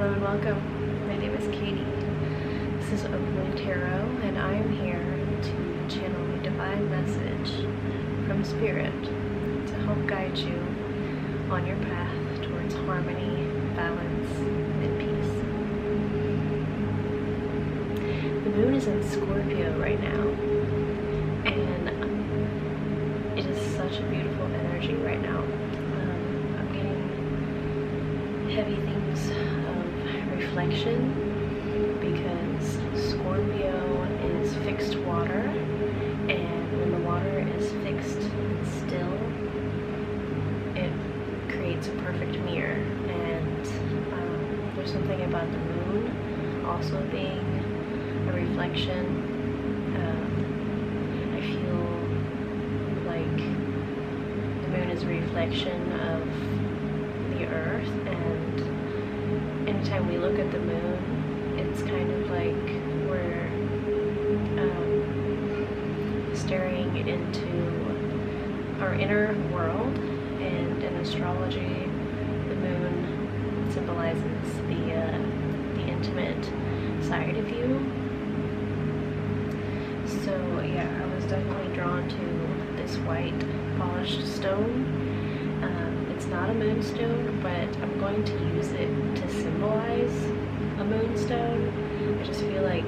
Hello and welcome. My name is Katie. This is Oakland Tarot, and I am here to channel a divine message from Spirit to help guide you on your path towards harmony, balance, and peace. The moon is in Scorpio right now, and it is such a beautiful energy right now. I'm getting heavy themes of reflection because Scorpio is fixed water, and when the water is fixed and still, it creates a perfect mirror. And there's something about the moon also being a reflection. I feel like the moon is a reflection of the earth, and anytime we look at the moon, it's kind of like we're staring into our inner world. And in astrology, the moon symbolizes the intimate side of you. So yeah, I was definitely drawn to this white polished stone. It's not a moonstone, but I'm going to use it to symbolize a moonstone. I just feel like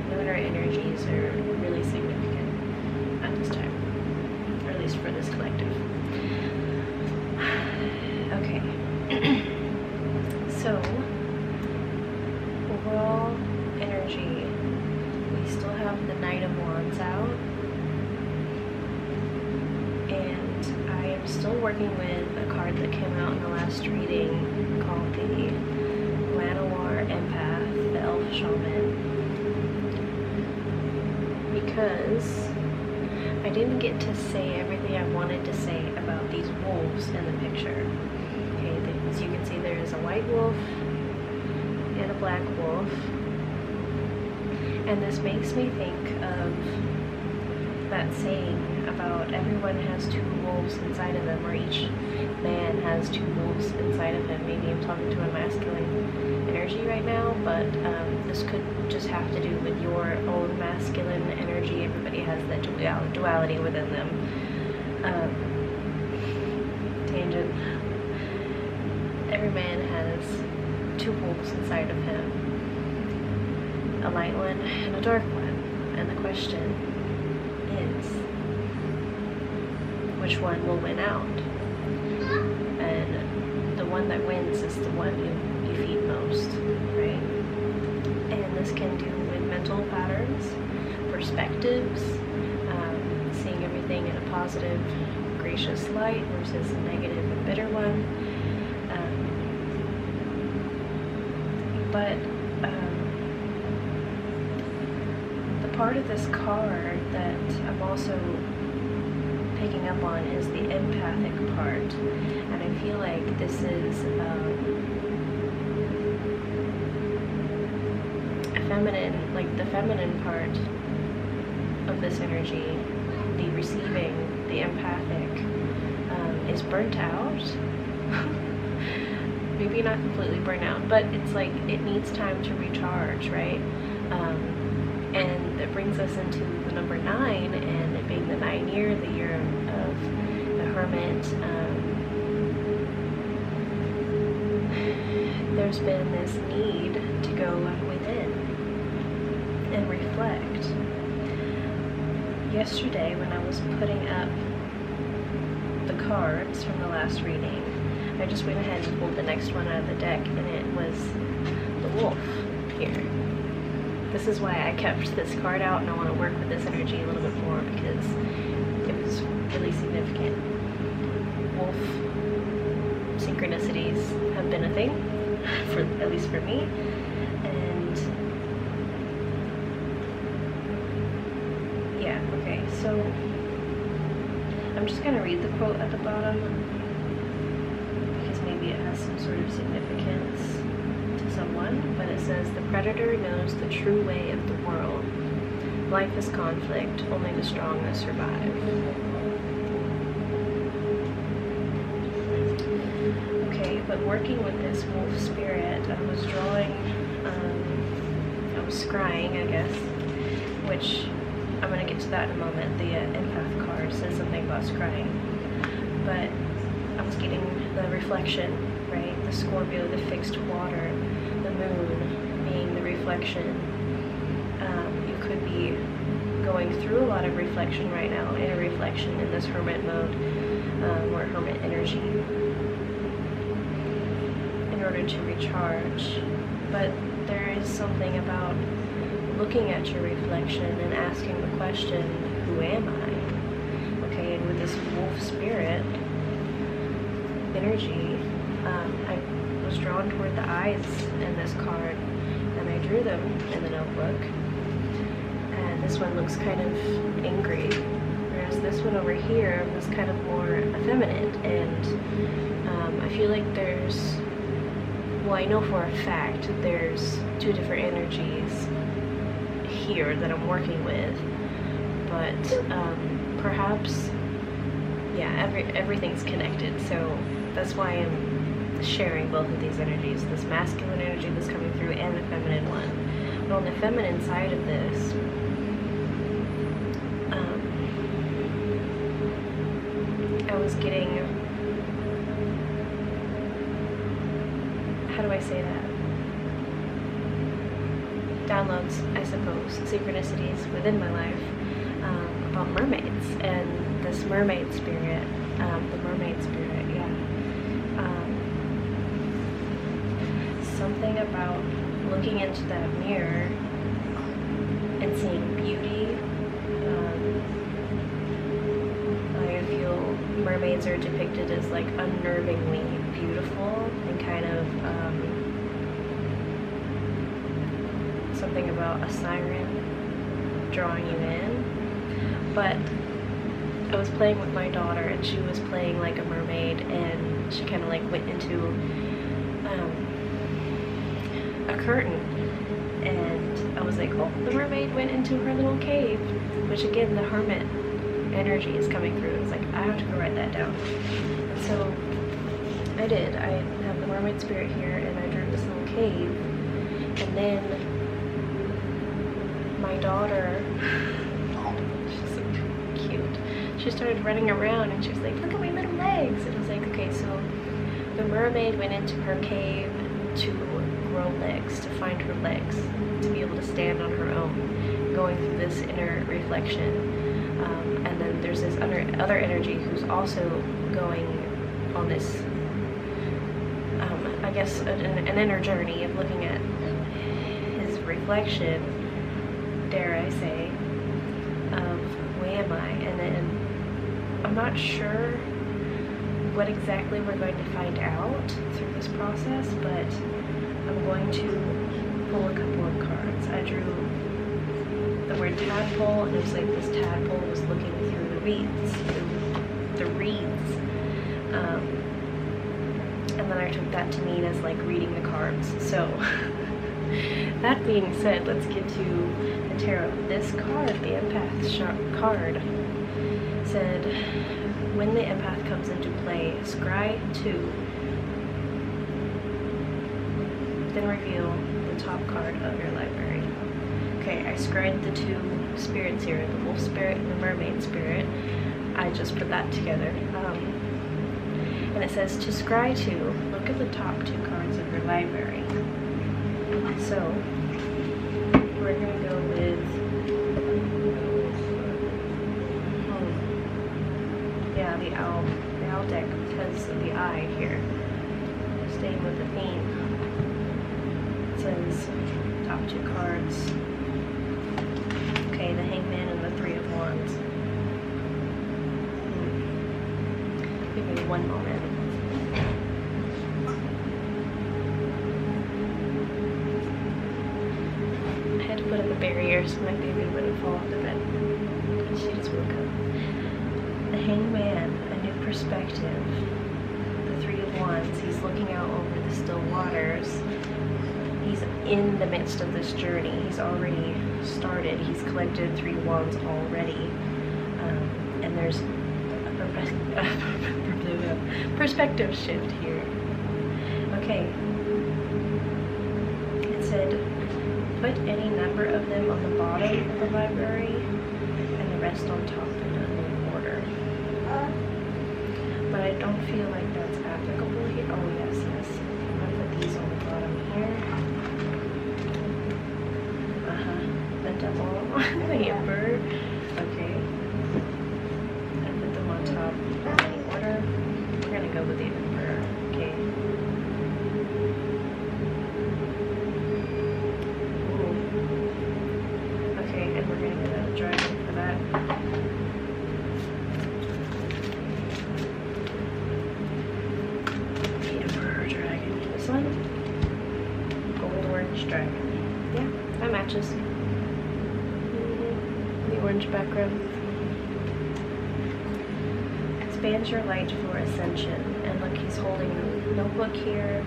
lunar energies are really significant at this time, or at least for this collective. Okay, so overall energy, we still have the Knight of Wands out, and I am still working with a card that came out in the last reading called the Empath, the Elf Shaman, because I didn't get to say everything I wanted to say about these wolves in the picture. Okay, as you can see, there is a white wolf and a black wolf, and this makes me think of that saying about everyone has two wolves inside of them, or each man has two wolves inside of him. Maybe I'm talking to a masculine energy right now, but this could just have to do with your own masculine energy. Everybody has that duality within them. Tangent. Every man has two wolves inside of him, a light one and a dark one, and the question is, which one will win out? And the one that wins is the one you feed most, right? And this can do with mental patterns, perspectives, seeing everything in a positive, gracious light versus a negative and bitter one. But the part of this card that I'm also picking up on is the empathic part, and I feel like this is feminine, like the feminine part of this energy, the receiving, the empathic, is burnt out. Maybe not completely burnt out, but it's like it needs time to recharge, right? And that brings us into the number 9, and it being the 9 year, the year of the Hermit. There's been this need to go within and reflect. Yesterday, when I was putting up the cards from the last reading, I just went ahead and pulled the next one out of the deck, and it was the wolf here. This is why I kept this card out, and I want to work with this energy a little bit more because it was really significant. Wolf synchronicities have been a thing, at least for me, and yeah, okay, so I'm just going to read the quote at the bottom because maybe it has some sort of significance to someone, but it says, "The predator knows the true way of the world. Life is conflict, only the strong that survive." Okay, But working with this wolf spirit, I was drawing, I was scrying, I guess, which I'm going to get to that in a moment. The Empath card says something about scrying. But I was getting the reflection, right? The Scorpio, the fixed water, the moon being the reflection. You could be going through a lot of reflection right now, inner reflection in this hermit mode, or hermit energy, in order to recharge. But there is something about looking at your reflection and asking the question, who am I? Okay, and with this wolf spirit energy, I was drawn toward the eyes in this card, and I drew them in the notebook. And this one looks kind of angry, whereas this one over here was kind of more effeminate. And I feel like there's, well, I know for a fact there's two different energies here that I'm working with, but perhaps, yeah, everything's connected. So that's why I'm sharing both of these energies, this masculine energy that's coming through and the feminine one. But on the feminine side of this, I was getting, how do I say that? Downloads, I suppose, synchronicities within my life about mermaids and this mermaid spirit, the mermaid spirit, yeah. Something about looking into that mirror and seeing beauty. I feel mermaids are depicted as like unnervingly beautiful and kind of something about a siren drawing you in. But I was playing with my daughter and she was playing like a mermaid, and she kind of like went into a curtain, and I was like, oh, the mermaid went into her little cave, which again, the hermit energy is coming through. It's like, I have to go write that down. And so I did. I have the mermaid spirit here, and I drew this little cave, and then my daughter, she's so cute, she started running around and she was like, look at my little legs. And I was like, okay, so the mermaid went into her cave to grow legs, to find her legs, to be able to stand on her own, going through this inner reflection. And then there's this other energy who's also going on this, I guess, an inner journey of looking at his reflection, dare I say, of who am I? And then I'm not sure what exactly we're going to find out through this process, but I'm going to pull a couple of cards. I drew the word tadpole, and it was like this tadpole was looking through the reeds, and then I took that to mean as like reading the cards. So that being said, let's get to the tarot. This card, the Empath card, said, when the Empath comes into play, scry 2, then reveal the top card of your library. Okay, I scried the two spirits here, the wolf spirit and the mermaid spirit. I just put that together. And it says, to scry 2, look at the top 2 cards of your library. So, we're going to go with, yeah, the owl deck, because of the eye here. Staying with the theme. It says, top 2 cards. Okay, the Hangman and the 3 of Wands. Give me one moment. I had to put up a barrier so my baby wouldn't fall off the bed. She just woke up. The Hangman, a new perspective. The 3 of Wands, he's looking out over the still waters. He's in the midst of this journey. He's already started. He's collected 3 wands already. And there's a perspective shift here. Okay. It said, put any number of them on the bottom of the library and the rest on top in an order. But I don't feel like that's applicable here. Oh, yes, yes. I'm going to put these on the bottom here. The devil, the emperor. Okay. And put them on top in any order. We're going to go with the emperor. Okay. Ooh. Okay, and we're going to get a dragon for that. This one, gold orange dragon. Yeah, that matches. The orange background. Expand your light for ascension. And look, he's holding a notebook here.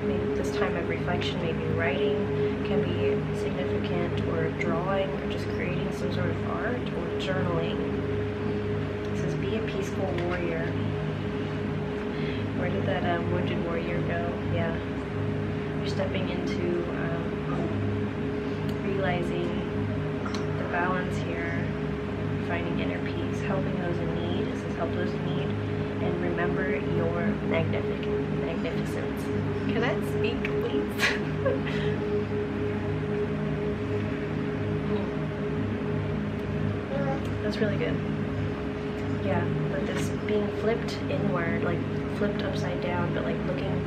Maybe this time of reflection, maybe writing can be significant, or drawing, or just creating some sort of art, or journaling. It says, be a peaceful warrior. Where did that wounded warrior go? Yeah. You're stepping into realizing the balance here, finding inner peace, helping those in need. It says help those in need, and remember your magnificence. Can I speak, please? That's really good. Yeah, with this being flipped inward, like flipped upside down, but like looking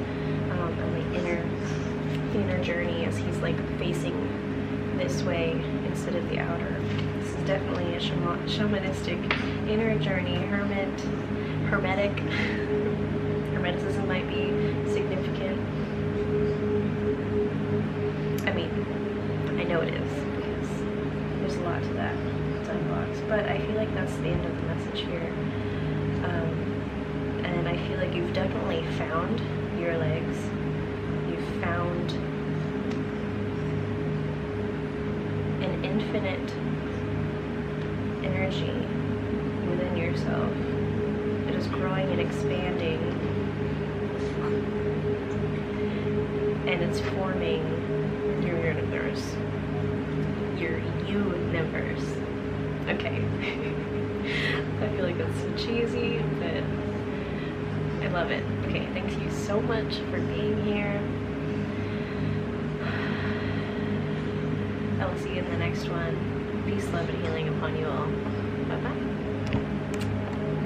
on the inner journey as he's like facing this way instead of the outer. This is definitely a shamanistic inner journey. Hermetic. Hermeticism might be significant. I mean, I know it is, because there's a lot to that. Box, but I feel like that's the end of the message here. And I feel like you've definitely found your legs. You've found an infinite energy within yourself. It is growing and expanding, and it's forming your universe. Your universe. Okay. I feel like that's so cheesy, but I love it. Okay, thank you so much for being here. I will see you in the next one. Peace, love, and healing upon you all.